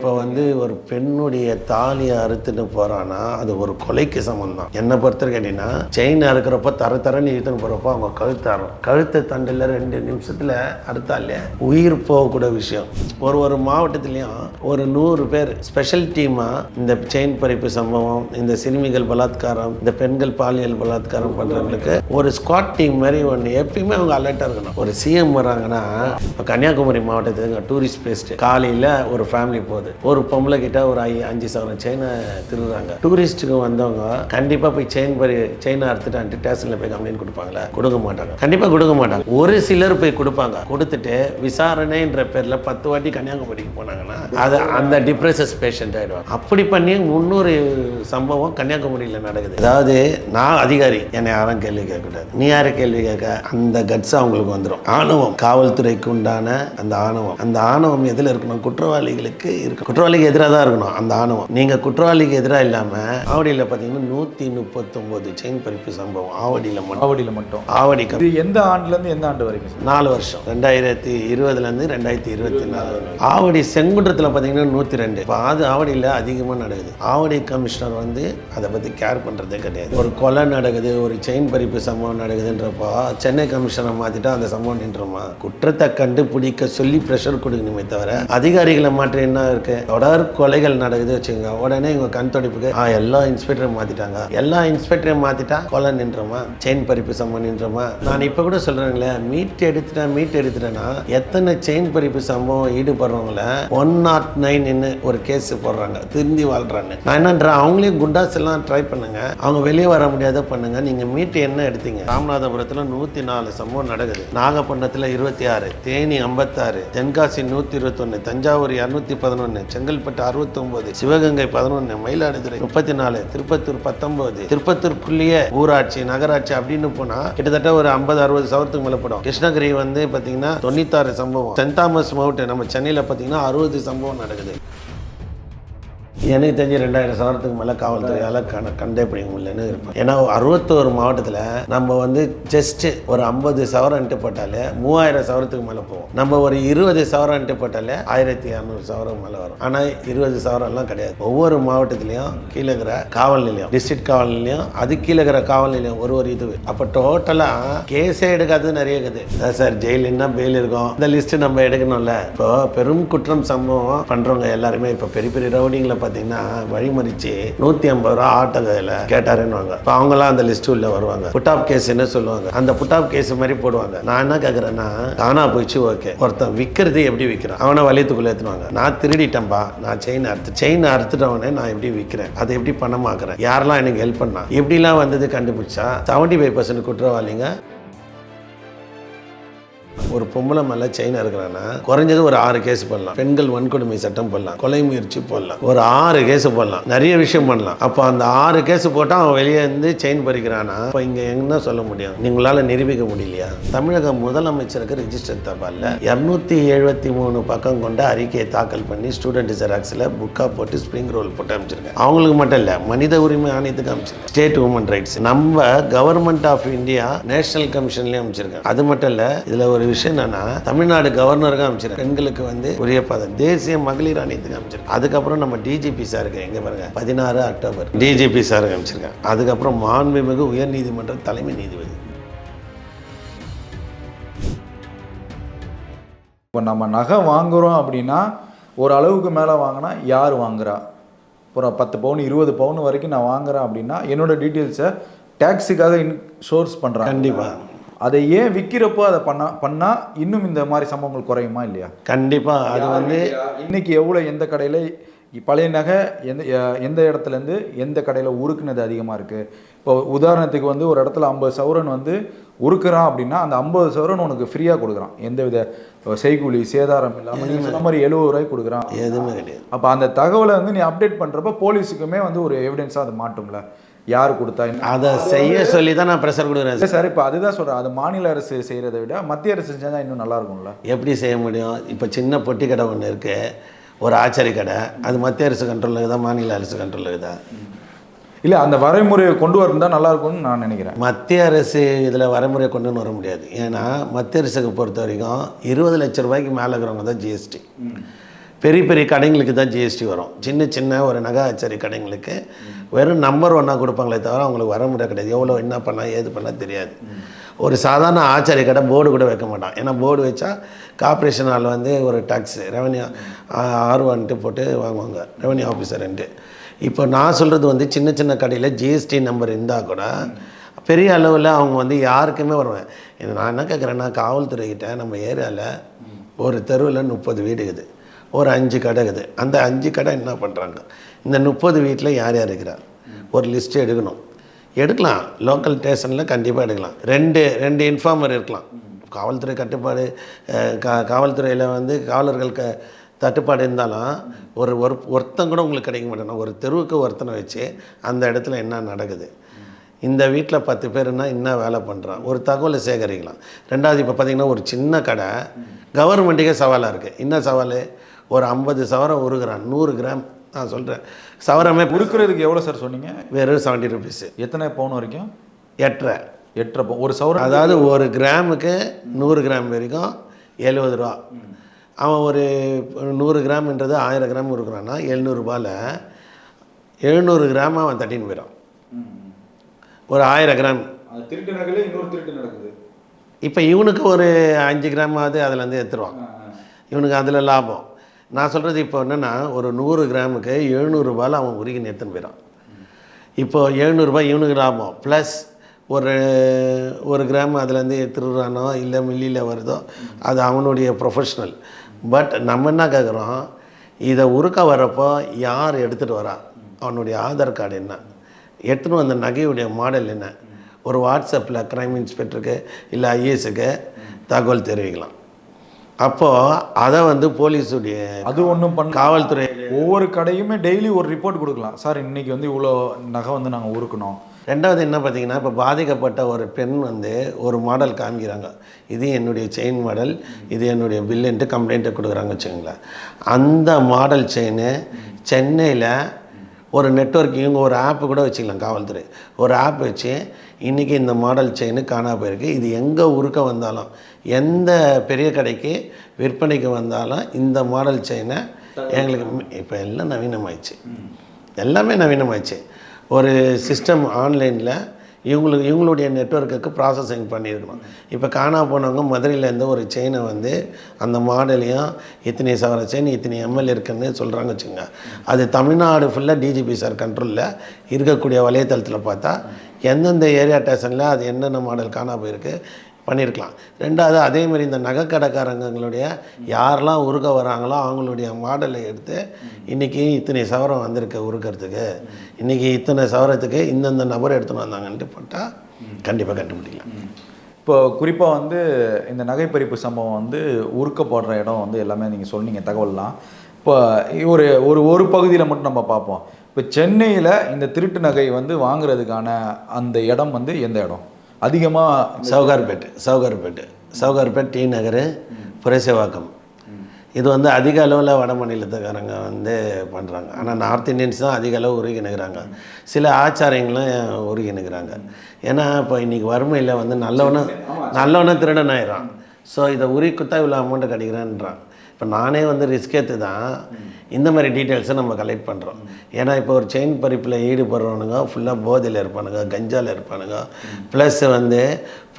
இப்போ வந்து ஒரு பெண்ணுடைய தாலியை அறுத்துட்டு போகிறான்னா அது ஒரு கொலைக்கு சமம் தான். என்னை பொறுத்த கேட்டீங்கன்னா செயின் அறுக்கிறப்ப தரன்னு இழுத்துன்னு போகிறப்போ அவங்க கழுத்தை தண்டில் 2 நிமிஷத்தில் அறுத்தாலே உயிர் போகக்கூடிய விஷயம். ஒரு மாவட்டத்துலேயும் ஒரு 100 பேர் ஸ்பெஷல் டீமாக இந்த செயின் பறிப்பு சம்பவம், இந்த சிறுமிகள் பலாத்காரம், இந்த பெண்கள் பாலியல் பலாத்காரம் பண்ணுறவங்களுக்கு ஒரு ஸ்குவாட் டீம் மாதிரி ஒன்று எப்பயுமே அவங்க அலர்ட்டாக இருக்கணும். ஒரு சிஎம் வராங்கன்னா இப்போ கன்னியாகுமரி மாவட்டத்துக்கு டூரிஸ்ட் பிளேஸ்ட்டு காலையில் ஒரு ஃபேமிலி போகுது, ஒரு பொம்பளை கிட்ட ஒரு 5,000 செயினை திருடுறாங்க. டூரிஸ்ட்டுக்கு வந்தவங்க கண்டிப்பாக போய் செயினை அறுத்துட்டு ஸ்டேஷனில் போய் கம்ப்ளைண்ட் கொடுப்பாங்களா? கொடுக்க மாட்டாங்க, கண்டிப்பாக கொடுக்க மாட்டாங்க. ஒரு சிலர் போய் கொடுப்பாங்க. கொடுத்துட்டு விசாரணைன்ற பேரில் 10 வாட்டி கன்னியாகுமரிக்கு போனாங்கன்னா அது அந்த டிப்ரெஷஸ் பேஷண்ட் ஆகிடுவாங்க. அப்படி பண்ணி 300 சம்பவம் கன்னியாகுமரியில் நடக்குது. அதாவது நான் அதிகாரி, என்னை யாரும் கேள்வி கேட்கக்கூடாது. நீ யாரை கேள்வி கேட்க? அந்த கட்ஸ் அவங்களுக்கு வந்துடும். ஆணவம், காவல்துறைக்கு உண்டான அந்த ஆணவம் எதில் இருக்கணும்? குற்றவாளிகளுக்கு இருக்கு. குற்றவாளிக்கு எதிராக தான் இருக்கணும் அந்த ஆணவம். நீங்கள் குற்றவாளிக்கு எதிராக இல்லாமல் ஆவடியில் பார்த்தீங்கன்னா 139 செயின் பறிப்பு சம்பவம் ஆவடியில் மட்டும். ஆவடி எந்த ஆண்டுலேருந்து எந்த ஆண்டு வரைக்கும்? 4 வருஷம், 2020லேருந்து 2024. ஆவடி செங்குன்றத்தில் பார்த்தீங்கன்னா 102. இப்போ அது ஆவடியில் அதிகமாக நடக்குது. ஆவடி கமிஷனர் வந்து அதை பற்றி கேர் பண்ணுறதே கிடையாது. ஒரு கொலை நடக்குது, ஒரு செயின் பறிப்பு சம்பவம் நடக்குதுன்றப்போ சென்னை கமிஷனை மாற்றிட்டா அந்த சம்பவம் நின்றுமா? குற்றத்தை கண்டுபிடிக்க சொல்லி ப்ரெஷர் கொடுக்கணுமே தவிர அதிகாரிகளை மாற்றி என்ன இருக்கு? தொடர் கொலைகள் நடக்குது வச்சுக்கோங்க, உடனே இவங்க கண் துடைப்புக்கு எல்லா இன்ஸ்பெக்டரையும் மாற்றிட்டாங்க. எல்லா இன்ஸ்பெக்டரையும் மாற்றிட்டா கொலை நின்றுமா? செயின் பறிப்பு சம்பவம் நின்றுமா? நான் இப்போ கூட சொல்கிறேங்களே, மீட் எடுத்துட்டேன்னா எத்தனை செயின் பறிப்பு சம்பவம் ஈடுபடுறவங்கள 109 ஒரு கேஸ் போடுறாங்க, திருந்தி வாழ்றாங்க. நான் என்னன்றேன், அவங்களே குண்டாஸ் எல்லாம் ட்ரை பண்ணுங்க, அவங்க வெளியே வர முடியாத பண்ணுங்க. நீங்கள் மீட் என்ன எடுத்தீங்க? ராமநாதபுரத்தில் 104 சம்பவம் நடக்குது, நாகப்பட்டினத்தில் 26, தேனி 56, தென்காசி 121, தஞ்சாவூர் 211, செங்கல்பட்டு 69, சிவகங்கை 11, மயிலாடுதுறை 34, திருப்பத்தூர் 19. திருப்பத்தூருக்குள்ளேயே ஊராட்சி நகராட்சி அப்படின்னு போனா கிட்டத்தட்ட ஒரு 50-60 சவரத்துக்கு மேல படும். கிருஷ்ணகிரி வந்து பாத்தீங்கன்னா 96 சம்பவம். சென்ட் தாமஸ் மவுண்ட் நம்ம சென்னையில பாத்தீங்கன்னா 60 சம்பவம் நடக்குது. எனக்கு தெரிஞ்சு 2000 சவரத்துக்கு மேலே காவல்துறையால் கண்டே பிடிக்க முடியலன்னு இருப்பேன். ஏன்னா 61 மாவட்டத்தில் நம்ம வந்து ஜஸ்ட்டு ஒரு 50 சவரம் என்ட்டு போட்டாலே 3000 சவரத்துக்கு மேலே போவோம். நம்ம ஒரு 20 சவரம் என்ட்டு போட்டாலே 1200 சவரம் மேலே வரும். ஆனால் 20 சவரம்லாம் கிடையாது. ஒவ்வொரு மாவட்டத்துலேயும் கீழே இருக்கிற காவல் நிலையம், டிஸ்ட்ரிக்ட் காவல் நிலையம், அது கீழே இருக்கிற காவல் நிலையம் ஒரு இது. அப்போ டோட்டலாக கேஸே எடுக்காது நிறைய இருக்குது. சார் ஜெயிலுன்னா பெயில் இருக்கும், இந்த லிஸ்ட்டு நம்ம எடுக்கணும்ல. இப்போ பெரும் குற்றம் சம்பவம் பண்ணுறவங்க எல்லாருமே இப்போ பெரிய ரவுடிங்களை பார்த்தீங்கன்னா வழிமறிச்சு 150 ரூபா ஆட்டோல கேட்டாருன்னு இப்போ அவங்களாம் அந்த லிஸ்ட் உள்ள வருவாங்க. புட்டாப் கேஸ் என்ன சொல்லுவாங்க, அந்த புட்டாப் கேஸ் மாதிரி போடுவாங்க. நான் என்ன கேட்குறேன்னா, காணா போயிடுச்சு, ஓகே, ஒருத்தன் விற்கிறது எப்படி விற்கிறான்? அவனை வலியத்துக்குள்ளே ஏற்றுவாங்க. நான் திருடிட்டேன்பா, நான் செயின் அறுத்துட்டவனே நான் எப்படி விற்கிறேன், அதை எப்படி பணமாக்குறேன், யாரெல்லாம் எனக்கு ஹெல்ப் பண்ணா, எப்படிலாம் வந்தது கண்டுபிடிச்சா 75% குற்றவாளிங்க. ஒரு பொம்பளை மேலே செயின் இருக்கிறான்னா குறைஞ்சது ஒரு 6 கேஸ் பண்ணலாம். பெண்கள் வன்கொடுமை சட்டம் பண்ணலாம், கொலை முயற்சி போடலாம், ஒரு 6 கேஸ் பண்ணலாம், நிறைய விஷயம் பண்ணலாம். அப்போ அந்த 6 கேஸ் போட்டால் அவன் வெளியே இருந்து செயின் பறிக்கிறானா இப்போ இங்கே என்ன சொல்ல முடியும்? நீங்களால் நிரூபிக்க முடியலையா? தமிழக முதலமைச்சருக்கு ரிஜிஸ்டர் தபாலில் 273 பக்கம் கொண்ட அறிக்கையை தாக்கல் பண்ணி ஸ்டூடெண்ட் ஜெராக்ஸில் புக்காக போட்டு ஸ்ப்ரிங் ரோல் போட்டு அமைச்சிருக்கேன். அவங்களுக்கு மட்டும் இல்லை, மனித உரிமை ஆணையத்துக்கு அமைச்சிருக்கேன், ஸ்டேட் உமன் ரைட்ஸ், நம்ம கவர்மெண்ட் ஆஃப் இந்தியா நேஷனல் கமிஷன்லேயும் அமைச்சிருக்கேன். அது மட்டும் இல்லை, இதில் ஒரு விஷயம் என்னன்னா, தமிழ்நாடு கவர்னருக்கு அமைச்சிருக்கேன், பெண்களுக்கு வந்து உரிய பதவி, தேசிய மகளிர் ஆணையத்துக்கு அமைச்சிருக்கேன். அதுக்கப்புறம் நம்ம டிஜிபி சாருக்கு எங்க பாருங்க 16 அக்டோபர் டிஜிபி சாருக்கு அமைச்சிருக்கேன். அதுக்கப்புறம் மாண்புமிகு உயர் நீதிமன்ற தலைமை நீதிபதி. இப்போ நம்ம நகை வாங்குறோம் அப்படின்னா ஒரு அளவுக்கு மேலே வாங்கினா யார் வாங்குறா? ஒரு 10 பவுன் 20 பவுன் வரைக்கும் நான் வாங்குறேன் அப்படின்னா என்னோட டீட்டெயில்ஸை டேக்ஸுக்காக சோர்ஸ் பண்ணுறேன். கண்டிப்பாக அதை ஏன் விற்கிறப்போ அதை பண்ணால் இன்னும் இந்த மாதிரி சம்பவங்கள் குறையுமா இல்லையா? கண்டிப்பாக. அது வந்து இன்னைக்கு எவ்வளோ எந்த கடையில் பழைய நகை எந்த இடத்துலேருந்து எந்த கடையில் உருக்குனது அதிகமாக இருக்குது? இப்போ உதாரணத்துக்கு வந்து ஒரு இடத்துல 50 சவரன் வந்து உருக்குறான் அப்படின்னா அந்த 50 சவரன் உனக்கு ஃப்ரீயாக கொடுக்குறான், எந்த வித செய்கூலி சேதாரம் இல்லாமல். நீங்கள் சொன்ன மாதிரி 70 ரூபாய்க்கு கொடுக்குறான், எதுவுமே கிடையாது. அப்போ அந்த தகவலை வந்து நீ அப்டேட் பண்ணுறப்ப போலீஸுக்குமே வந்து ஒரு எவிடன்ஸாக அதை மாட்டும்ல, யார் கொடுத்தா அதை செய்ய சொல்லி தான் நான் ப்ரெஷர் கொடுக்குறேன் சார். இப்போ அதுதான் சொல்கிறேன், அது மாநில அரசு செய்கிறத விட மத்திய அரசு செஞ்சால் இன்னும் நல்லா இருக்கும்ல. எப்படி செய்ய முடியும்? இப்போ சின்ன பொட்டி கடை ஒன்று இருக்குது, ஒரு ஆச்சரி கடை, அது மத்திய அரசு கண்ட்ரோலில் இருக்குதா மாநில அரசு கண்ட்ரோலில் இருக்குதா? இல்லை, அந்த வரைமுறையை கொண்டு வரதான் நல்லா இருக்கும்னு நான் நினைக்கிறேன். மத்திய அரசு இதில் வரைமுறையை கொண்டு வர முடியாது. ஏன்னா மத்திய அரசுக்கு பொறுத்த வரைக்கும் 20 லட்ச ரூபாய்க்கு மேலே இருக்கிறவங்க தான் ஜிஎஸ்டி. பெரிய பெரிய கடைங்களுக்கு தான் ஜிஎஸ்டி வரும். சின்ன சின்ன ஒரு நகை ஆச்சரி கடைங்களுக்கு வெறும் நம்பர் ஒன்றா கொடுப்பாங்களே தவிர அவங்களுக்கு வர முறை கிடையாது. எவ்வளோ என்ன பண்ணால் ஏது பண்ணால் தெரியாது. ஒரு சாதாரண ஆச்சாரிய கடை போர்டு கூட வைக்க மாட்டான். ஏன்னா போர்டு வச்சா கார்பரேஷன் ஆள் வந்து ஒரு டேக்ஸு ரெவன்யூ R1 போட்டு வாங்குவாங்க, ரெவன்யூ ஆஃபீஸர்ன்ட்டு. இப்போ நான் சொல்கிறது வந்து சின்ன சின்ன கடையில் ஜிஎஸ்டி நம்பர் இருந்தால் கூட பெரிய அளவில் அவங்க வந்து யாருக்குமே வருவேன். நான் என்ன கேட்குறேன்னா, காவல்துறைக்கிட்ட நம்ம ஏரியாவில் ஒரு தெருவில் 30 வீடு இருக்குது, ஒரு 5 கடை இருக்குது. அந்த 5 கடை என்ன பண்ணுறாங்க, இந்த 30 வீட்டில் யார் யார் இருக்கிறார் ஒரு லிஸ்ட்டு எடுக்கணும். எடுக்கலாம், லோக்கல் ஸ்டேஷனில் கண்டிப்பாக எடுக்கலாம். ரெண்டு இன்ஃபார்மர் இருக்கலாம். காவல்துறை கட்டுப்பாடு, காவல்துறையில் வந்து காவலர்கள் தட்டுப்பாடு இருந்தாலும் ஒருத்தன் கூட உங்களுக்கு கிடைக்க மாட்டேன்னா ஒரு தெருவுக்கு ஒருத்தனை வச்சு அந்த இடத்துல என்ன நடக்குது, இந்த வீட்டில் 10 பேருன்னா என்ன வேலை பண்ணுறான், ஒரு தகவலை சேகரிக்கலாம். ரெண்டாவது, இப்போ பார்த்திங்கன்னா ஒரு சின்ன கடை கவர்மெண்ட்டுக்கே சவாலாக இருக்குது. என்ன சவால், ஒரு 50 சவரம் உருகிறான், 100 கிராம். நான் சொல்கிறேன், சவரமே உருக்குறதுக்கு எவ்வளோ சார் சொன்னீங்க? வெறும் 70 ருபீஸு. எத்தனை பவுன் வரைக்கும்? 8.5 பவுன் ஒரு சவரம். அதாவது ஒரு கிராமுக்கு 100 கிராம் வரைக்கும் 70 ரூபா. அவன் ஒரு 100 கிராம்ன்றது 1000 கிராம் இருக்கிறான்னா 700 ரூபாயில் 700 கிராம் அவன் தட்டின்னு போயிடான். ஒரு 1000 கிராம் திருட்டு நகையில் இன்னொரு திருட்டு நடக்குது. இப்போ இவனுக்கு ஒரு 5 கிராமாவது அதுலேருந்து எடுத்துருவான், இவனுக்கு அதில் லாபம். நான் சொல்கிறது இப்போ என்னென்னா, ஒரு 100 கிராமுக்கு 700 ரூபாயில் அவன் உருகின்னு எடுத்துன்னு போயிடான். இப்போது 700 ரூபாய் இவனுக்கு லாபம், ப்ளஸ் ஒரு கிராம் அதுலேருந்து எடுத்துடுறானோ இல்லை மில்லியில் வருதோ அது அவனுடைய ப்ரொஃபஷ்னல். பட் நம்ம என்ன கேட்குறோம், இதை உருக்க வரப்போ யார் எடுத்துகிட்டு வரா, அவனுடைய ஆதார் கார்டு என்ன, எடுத்துன்னு வந்த நகையுடைய மாடல் என்ன, ஒரு வாட்ஸ்அப்பில் க்ரைம் இன்ஸ்பெக்டருக்கு இல்லை ஐஏஎஸுக்கு தகவல் தெரிவிக்கலாம். அப்போது அதை வந்து போலீஸுடைய அது ஒன்றும் பண்ண, காவல்துறை ஒவ்வொரு கடையுமே டெய்லி ஒரு ரிப்போர்ட் கொடுக்கலாம். சார் இன்றைக்கி வந்து இவ்வளோ நகை வந்து நாங்கள் உருக்கணும். ரெண்டாவது என்ன பார்த்தீங்கன்னா, இப்போ பாதிக்கப்பட்ட ஒரு பெண் வந்து ஒரு மாடல் காமிக்கிறாங்க, இது என்னுடைய செயின் மாடல், இது என்னுடைய பில்லுன்ட்டு கம்ப்ளைண்ட்டை கொடுக்குறாங்க வச்சுக்கோங்களேன். அந்த மாடல் செயின் சென்னையில் ஒரு நெட்வொர்க், இவங்க ஒரு ஆப்பு கூட வச்சுக்கலாம், காவல்துறை ஒரு ஆப் வச்சு இன்றைக்கி இந்த மாடல் செயின் காணா போயிருக்கு, இது எங்கே உருக்க வந்தாலும் எந்த பெரிய கடைக்கு விற்பனைக்கு வந்தாலும் இந்த மாடல் செயினை எங்களுக்கு. இப்போ எல்லாம் நவீனமாயிடுச்சு, எல்லாமே நவீனமாயிடுச்சு. ஒரு சிஸ்டம் ஆன்லைனில் இவங்களுடைய நெட்வொர்க்குக்கு ப்ராசஸிங் பண்ணியிருக்கணும். இப்போ காணா போனவங்க மதுரையிலேருந்து ஒரு செயினை வந்து அந்த மாடலையும் இத்தனை சவர செயின் இத்தனை எம்எல் இருக்குன்னு சொல்கிறாங்க வச்சுங்க. அது தமிழ்நாடு ஃபுல்லாக டிஜிபி சார் கண்ட்ரோலில் இருக்கக்கூடிய வலைத்தளத்தில் பார்த்தா எந்தெந்த ஏரியா ஸ்டேஷனில் அது என்னென்ன மாடல் காணா போயிருக்கு பண்ணியிருக்கலாம். ரெண்டாவது, அதேமாதிரி இந்த நகைக்கடைக்காரங்களுடைய யாரெல்லாம் உருக்க வராங்களோ அவங்களுடைய மாடலை எடுத்து இன்றைக்கி இத்தனை சவரம் வந்திருக்கு உருக்கிறதுக்கு, இன்றைக்கி இத்தனை சவரத்துக்கு இந்தந்த நபர் எடுத்துன்னு வந்தாங்கன்ட்டு போட்டால் கண்டிப்பாக கண்டுபிடிக்கலாம். இப்போ குறிப்பாக வந்து இந்த நகைப்பறிப்பு சம்பவம் வந்து உருக்கப்படுற இடம் வந்து எல்லாமே நீங்கள் சொன்னீங்க தகவல்லாம். இப்போ ஒரு பகுதியில் மட்டும் நம்ம பார்ப்போம். இப்போ சென்னையில் இந்த திருட்டு நகை வந்து வாங்குறதுக்கான அந்த இடம் வந்து எந்த இடம் அதிகமாக? சவுகார்பேட், டி நகர், புரசைவாக்கம். இது வந்து அதிக அளவில் வட மாநிலத்துக்காரங்க வந்து பண்ணுறாங்க. ஆனால் நார்த் இந்தியன்ஸ் தான் அதிக அளவு உருகினுக்கிறாங்க. சில ஆச்சாரியங்களும் உருகினுக்கிறாங்க. ஏன்னா இப்போ இன்றைக்கி வறுமையில் வந்து நல்லவனை திருடன் ஆயிடுறான். ஸோ இதை குத்தா இவ்வளோ அமௌண்ட்டு கிடைக்கிறான்றான். இப்போ நானே வந்து ரிஸ்க் எடுத்து தான் இந்த மாதிரி டீட்டெயில்ஸை நம்ம கலெக்ட் பண்ணுறோம். ஏன்னா இப்போ ஒரு செயின் பறிப்பில் ஈடுபடுறவனுங்க ஃபுல்லாக போதையில் இருப்பானுங்க, கஞ்சாவில் இருப்பானுங்க. ப்ளஸ் வந்து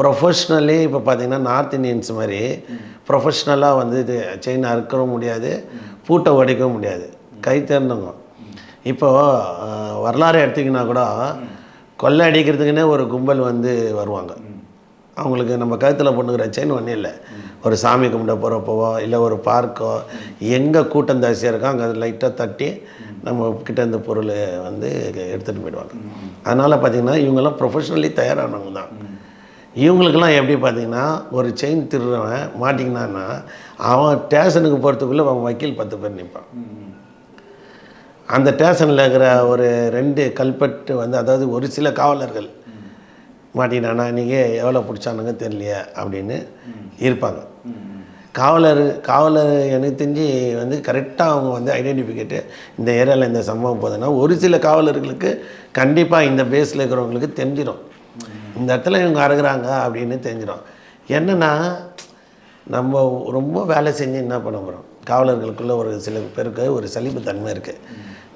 ப்ரொஃபஷ்னலி இப்போ பார்த்திங்கன்னா நார்த் இந்தியன்ஸ் மாதிரி ப்ரொஃபஷ்னலாக வந்து இது செயின் அறுக்கவும் முடியாது, பூட்டை உடைக்கவும் முடியாது, கை தேர்ந்தவங்க. இப்போது வரலாறு எடுத்திங்கன்னா கூட கொள்ளை அடிக்கிறதுக்குன்னே ஒரு கும்பல் வந்து வருவாங்க. அவங்களுக்கு நம்ம கழுத்தில் பொண்ணுங்கிற செயின் ஒன்றும் இல்லை, ஒரு சாமி கும்பிட போகிறப்போவோ இல்லை ஒரு பார்க்கோ எங்கே கூட்டம் ஜாஸ்தியாக இருக்கோ அங்கே லைட்டாக தட்டி நம்ம கிட்ட இந்த பொருள் வந்து எடுத்துகிட்டு போயிடுவாங்க. அதனால் பார்த்திங்கன்னா இவங்கெல்லாம் ப்ரொஃபஷ்னலி தயாரானவங்க தான். இவங்களுக்கெல்லாம் எப்படி பார்த்திங்கன்னா, ஒரு செயின் திருடுறவன் மாட்டிக்கினான்னா அவன் ஸ்டேஷனுக்கு போகிறதுக்குள்ளே அவன் வக்கீல் 10 பேர் நிற்பான். அந்த ஸ்டேஷனில் இருக்கிற ஒரு 2 கல்பட்டு வந்து, அதாவது ஒரு சில காவலர்கள் மாட்டினானா நீங்கள் எவ்வளோ பிடிச்சானுங்க தெரியலையே அப்படின்னு இருப்பாங்க. காவலர் எனக்கு தெரிஞ்சு வந்து கரெக்டாக அவங்க வந்து ஐடென்டிஃபிகேட்டு இந்த ஏரியாவில் இந்த சம்பவம் போதுன்னா ஒரு சில காவலர்களுக்கு கண்டிப்பாக இந்த பேஸில் இருக்கிறவங்களுக்கு தெரிஞ்சிடும், இந்த இடத்துல இவங்க அறுகிறாங்க அப்படின்னு தெரிஞ்சிடும். என்னென்னா நம்ம ரொம்ப வேலை செஞ்சு என்ன பண்ண போகிறோம், காவலர்களுக்குள்ள ஒரு சில பேருக்கு ஒரு சலிப்பு தன்மை இருக்குது.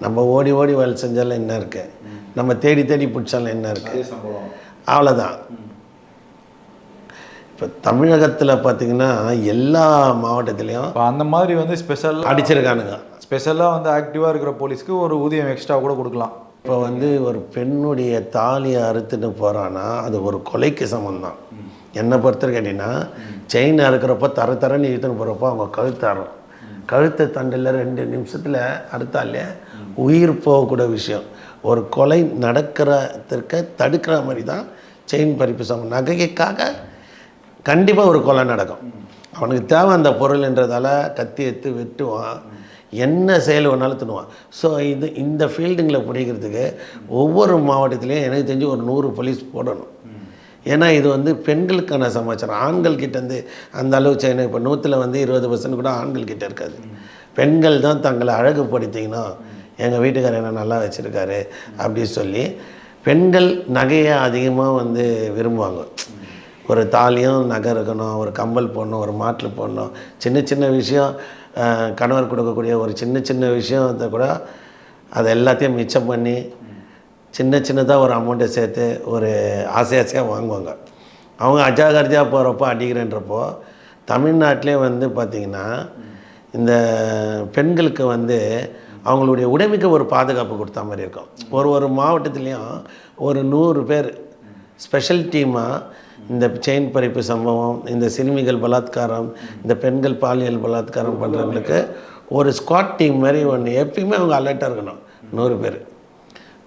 நம்ம ஓடி ஓடி வேலை செஞ்சாலும் என்ன இருக்குது, நம்ம தேடி தேடி பிடிச்சாலும் என்ன இருக்குது, அவ்வளோதான். இப்போ தமிழகத்தில் பார்த்திங்கன்னா எல்லா மாவட்டத்துலேயும் அந்த மாதிரி வந்து ஸ்பெஷலாக அடிச்சிருக்கானுங்க. ஸ்பெஷலாக வந்து ஆக்டிவாக இருக்கிற போலீஸ்க்கு ஒரு ஊதியம் எக்ஸ்ட்ரா கூட கொடுக்கலாம். இப்போ வந்து ஒரு பெண்ணுடைய தாலியை அறுத்துட்டு போகிறான்னா அது ஒரு கொலைக்கு சமந்தான். என்னை பொறுத்த கேட்டிங்கன்னா செயின் அறுக்கிறப்போ தரன்னு இழுத்துன்னு போகிறப்போ அவங்க கழுத்தாரும், கழுத்து தண்டில் 2 நிமிஷத்தில் அறுத்தாலே உயிர் போகக்கூடிய விஷயம். ஒரு கொலை நடக்கிறதுக்கு தடுக்கிற மாதிரி தான் செயின் பறிப்பு சமம். நகைக்காக கண்டிப்பாக ஒரு கொலை நடக்கும். அவனுக்கு தேவை அந்த பொருள்ன்றதால கத்தி எடுத்து வெட்டுவான், என்ன செயல் வேணாலும் தின்னுவான். ஸோ இந்த ஃபீல்டுங்களை பிடிக்கிறதுக்கு ஒவ்வொரு மாவட்டத்துலேயும் எனக்கு தெரிஞ்சு ஒரு 100 போலீஸ் போடணும். ஏன்னா இது வந்து பெண்களுக்கான சமாச்சாரம். ஆண்கள் கிட்டேருந்து அந்த அளவு செயின் இப்போ 100ல் வந்து 20% கூட ஆண்கள் கிட்டே இருக்காது. பெண்கள் தான் தங்களை அழகுபடுத்திக்கணும், எங்கள் வீட்டுக்காரர் என்ன நல்லா வச்சுருக்காரு அப்படி சொல்லி பெண்கள் நகையை அதிகமாக வந்து விரும்புவாங்க. ஒரு தாலியும் நகை இருக்கணும், ஒரு கம்பல் போடணும், ஒரு மாட்டில் போடணும், சின்ன சின்ன விஷயம் கணவர் கொடுக்கக்கூடிய ஒரு சின்ன சின்ன விஷயத்தை கூட அதை எல்லாத்தையும் மிச்சம் பண்ணி சின்னதாக ஒரு அமௌண்ட்டை சேர்த்து ஒரு ஆசையாக வாங்குவாங்க. அவங்க அஜாகர்ஜியாக போகிறப்போ அடிக்கிறன்றப்போ தமிழ்நாட்டிலே வந்து பார்த்திங்கன்னா இந்த பெண்களுக்கு வந்து அவங்களுடைய உடைமைக்கு ஒரு பாதுகாப்பு கொடுத்த மாதிரி இருக்கும். ஒரு மாவட்டத்துலேயும் ஒரு 100 பேர் ஸ்பெஷல் டீமாக இந்த செயின் பறிப்பு சம்பவம், இந்த சிறுமிகள் பலாத்காரம், இந்த பெண்கள் பாலியல் பலாத்காரம் பண்ணுறவங்களுக்கு ஒரு ஸ்குவாட் டீம் மாதிரி ஒன்று எப்பயுமே அவங்க அலர்ட்டாக இருக்கணும். 100 பேர்.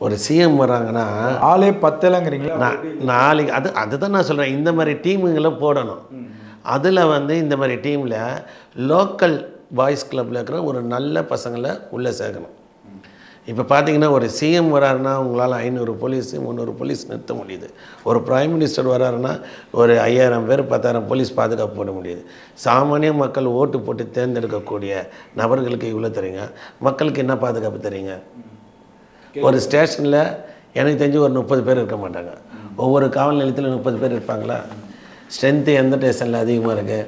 ஒரு சிஎம் வராங்கன்னா ஆளே 10ங்கிறீங்களா? நாளைக்கு அதுதான் நான் சொல்கிறேன், இந்த மாதிரி டீமுங்களை போடணும். அதில் வந்து இந்த மாதிரி டீமில் லோக்கல் பாய்ஸ் கிளப்பில் இருக்கிற ஒரு நல்ல பசங்களை உள்ளே சேர்க்கணும். இப்போ பார்த்தீங்கன்னா ஒரு சிஎம் வராருன்னா உங்களால் 500 போலீஸ் 300 போலீஸ் நிறுத்த முடியுது. ஒரு பிரைம் மினிஸ்டர் வராருன்னா ஒரு 5000 பேர் 10,000 போலீஸ் பாதுகாப்பு போட முடியுது. சாமானிய மக்கள் ஓட்டு போட்டு தேர்ந்தெடுக்கக்கூடிய நபர்களுக்கு இவ்வளோ தரீங்க, மக்களுக்கு என்ன பாதுகாப்பு தரீங்க? ஒரு ஸ்டேஷனில் எனக்கு தெரிஞ்சு ஒரு 30 பேர் இருக்க மாட்டாங்க. ஒவ்வொரு காவல் நிலையத்தில் 30 பேர் இருப்பாங்களா? ஸ்ட்ரென்த்து எந்த ஸ்டேஷனில் அதிகமாக இருக்குது?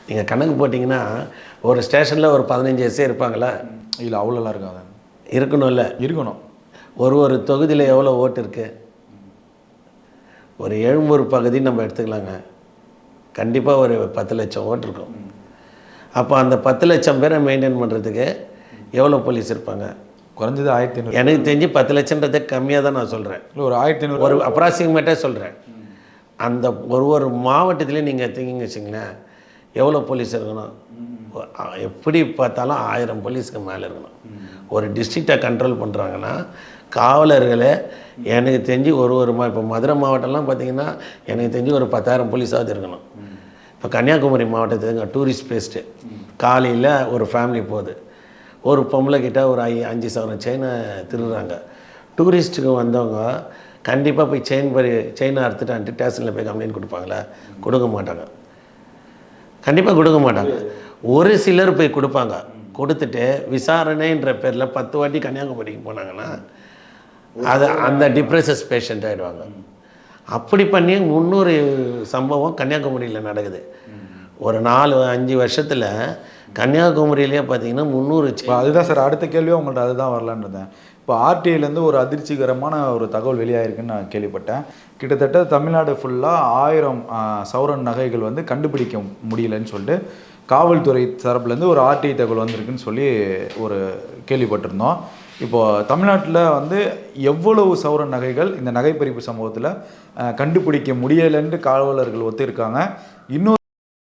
நீங்கள் கணக்கு போட்டிங்கன்னா ஒரு ஸ்டேஷனில் ஒரு 15 எஸ்ஏ இருப்பாங்களா? இல்லை, அவ்வளோலாம் இருக்காது. இருக்கணும்ல, இருக்கணும். ஒரு தொகுதியில் எவ்வளோ ஓட்டு இருக்குது? ஒரு எழும்பூர் பகுதி நம்ம எடுத்துக்கலாங்க, கண்டிப்பாக ஒரு 10 லட்சம் ஓட்டு இருக்கும். அப்போ அந்த 10 லட்சம் பேரை மெயின்டைன் பண்ணுறதுக்கு எவ்வளோ போலீஸ் இருப்பாங்க? குறைஞ்சது 1500. எனக்கு தெரிஞ்சு 10 லட்சன்றதை கம்மியாக தான் நான் சொல்கிறேன். ஒரு 1500 ஒரு அப்ராக்சிமேட்டாக சொல்கிறேன். அந்த ஒரு மாவட்டத்துலேயும் நீங்கள் எடுத்தீங்கன்னு வச்சிங்களேன், எவ்வளோ போலீஸ் இருக்கணும்? எப்படி பார்த்தாலும் 1000 போலீஸ்க்கு மேலே இருக்கணும். ஒரு டிஸ்ட்ரிக்டை கண்ட்ரோல் பண்ணுறாங்கன்னா காவலர்களை எனக்கு தெரிஞ்சு இப்போ மதுரை மாவட்டம்லாம் பார்த்திங்கன்னா எனக்கு தெரிஞ்சு ஒரு 10,000 போலீஸாவது இருக்கணும். இப்போ கன்னியாகுமரி மாவட்டத்துக்கு டூரிஸ்ட் பிளேஸ்ட்டு காலையில் ஒரு ஃபேமிலி போகுது, ஒரு பொம்பளை கிட்ட ஒரு 5,000 செயினை திருடுறாங்க. டூரிஸ்ட்டுக்கு வந்தவங்க கண்டிப்பாக போய் செயினை அறுத்துட்டு ஸ்டேஷனில் போய் கம்ப்ளைண்ட் கொடுப்பாங்களா? கொடுக்க மாட்டாங்க, கண்டிப்பாக கொடுக்க மாட்டாங்க. ஒரு சிலர் போய் கொடுப்பாங்க. கொடுத்துட்டு விசாரணைன்ற பேரில் 10 வாட்டி கன்னியாகுமரிக்கு போனாங்கன்னா அந்த டிப்ரெஷஸ் பேஷண்ட் ஆகிடுவாங்க. அப்படி பண்ணி 300 சம்பவம் கன்னியாகுமரியில் நடக்குது. ஒரு 4-5 வருஷத்தில் கன்னியாகுமரியிலே பார்த்தீங்கன்னா 300. அதுதான் சார் அடுத்த கேள்வியும் உங்கள்கிட்ட அதுதான் வரலான்றதேன். இப்போ ஆர்டிஐலேருந்து ஒரு அதிர்ச்சிகரமான ஒரு தகவல் வெளியாகிருக்குன்னு நான் கேள்விப்பட்டேன். கிட்டத்தட்ட தமிழ்நாடு ஃபுல்லாக 1000 சவரன் நகைகள் வந்து கண்டுபிடிக்க முடியலன்னு சொல்லிட்டு காவல்துறை தரப்புலேருந்து ஒரு ஆர்டிஐ தகவல் வந்திருக்குன்னு சொல்லி ஒரு கேள்விப்பட்டிருந்தோம். இப்போது தமிழ்நாட்டில் வந்து எவ்வளவு சவரன் நகைகள் இந்த நகைப்பறிப்பு சம்பவத்தில் கண்டுபிடிக்க முடியலைன்னு காவலர்கள் ஒத்துருக்காங்க. இன்னொரு